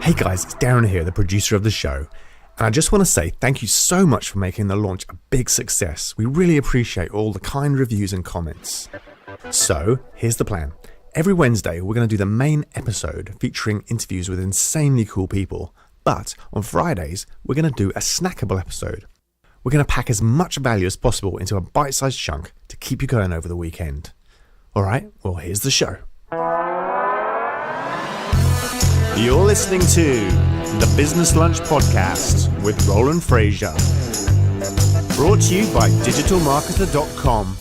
Hey guys, it's Darren here, the producer of the show, and I just want to say thank you so much for making the launch a big success. We really appreciate all the kind reviews and comments. So, here's the plan. Every Wednesday, we're going to do the main episode featuring interviews with insanely cool people, but on Fridays, we're going to do a snackable episode. We're going to pack as much value as possible into a bite-sized chunk to keep you going over the weekend. Alright, well here's the show. You're listening to the Business Lunch Podcast with Roland Frasier. Brought to you by digitalmarketer.com.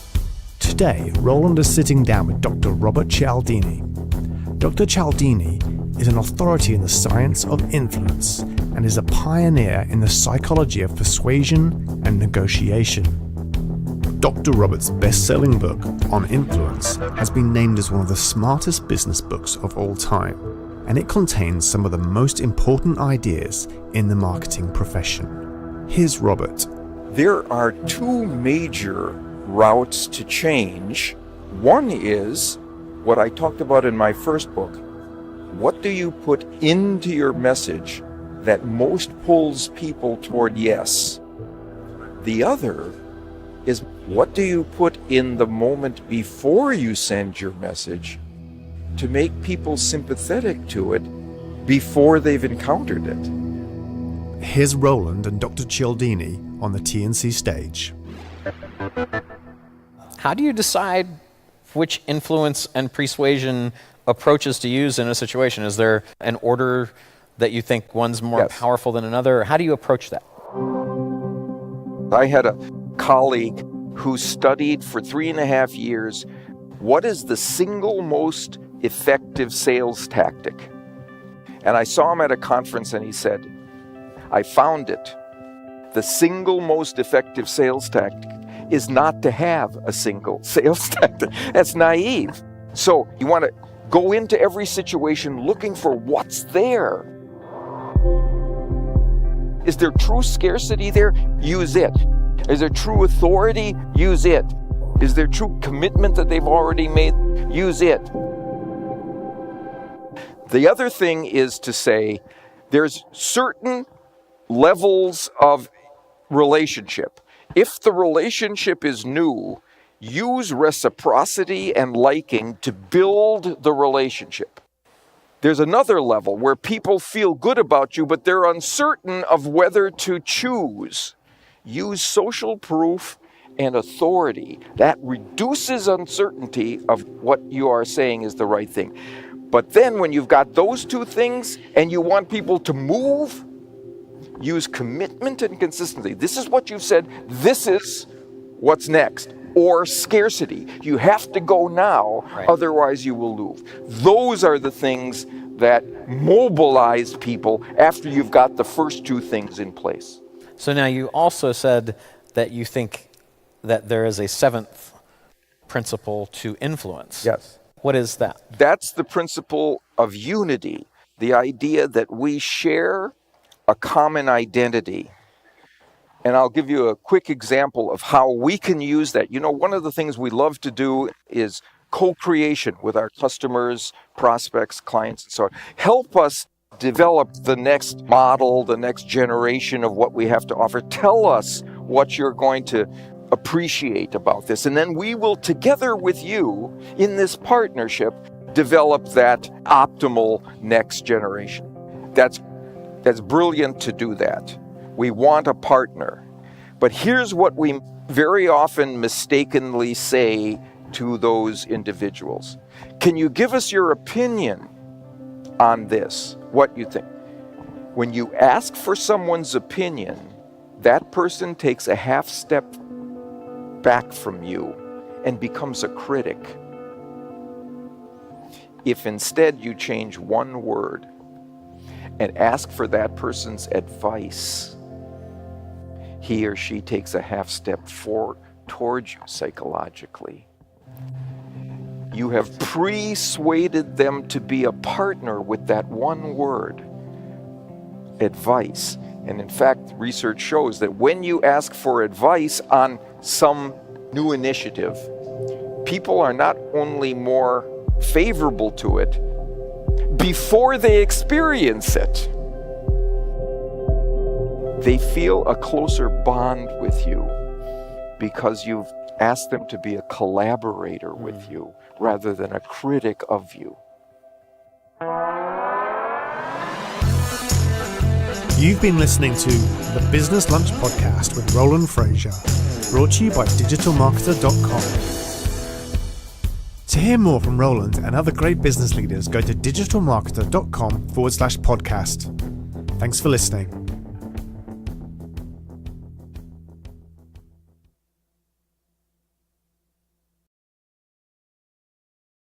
Today, Roland is sitting down with Dr. Robert Cialdini. Dr. Cialdini is an authority in the science of influence and is a pioneer in the psychology of persuasion and negotiation. Dr. Robert's best-selling book on influence has been named as one of the smartest business books of all time, and it contains some of the most important ideas in the marketing profession. Here's Robert. There are two major routes to change. One is what I talked about in my first book. What do you put into your message that most pulls people toward yes? The other is what do you put in the moment before you send your message to make people sympathetic to it before they've encountered it? Here's Roland and Dr. Cialdini on the TNC stage. How do you decide which influence and persuasion approaches to use in a situation? Is there an order that you think one's more powerful than another? How do you approach that? I had a colleague who studied for 3.5 years what is the single most effective sales tactic. And I saw him at a conference and he said, I found it. The single most effective sales tactic is not to have a single sales tactic. That's naive. So you want to go into every situation looking for what's there. Is there true scarcity there? Use it. Is there true authority? Use it. Is there true commitment that they've already made? Use it. The other thing is to say there's certain levels of relationship. If the relationship is new, use reciprocity and liking to build the relationship. There's another level where people feel good about you, but they're uncertain of whether to choose. Use social proof and authority. That reduces uncertainty of what you are saying is the right thing. But then when you've got those two things and you want people to move, use commitment and consistency. This is what you've said. This is what's next. Or scarcity. You have to go now, otherwise you will lose. Those are the things that mobilize people after you've got the first two things in place. So now you also said that you think that there is a seventh principle to influence. Yes. What is that? That's the principle of unity. The idea that we share a common identity. And I'll give you a quick example of how we can use that. You know, one of the things we love to do is co-creation with our customers, prospects, clients, and so on. Help us develop the next model, the next generation of what we have to offer. Tell us what you're going to appreciate about this. And then we will, together with you, in this partnership, develop that optimal next generation. That's brilliant to do that. We want a partner. But here's what we very often mistakenly say to those individuals. Can you give us your opinion on this? What you think? When you ask for someone's opinion, that person takes a half step back from you and becomes a critic. If instead you change one word and ask for that person's advice, he or she takes a half step forward towards you psychologically. You have persuaded them to be a partner with that one word, advice. And in fact, research shows that when you ask for advice on some new initiative, people are not only more favorable to it before they experience it. They feel a closer bond with you because you've asked them to be a collaborator with you rather than a critic of you. You've been listening to the Business Lunch Podcast with Roland Frasier, brought to you by digitalmarketer.com. To hear more from Roland and other great business leaders, go to digitalmarketer.com/podcast. Thanks for listening.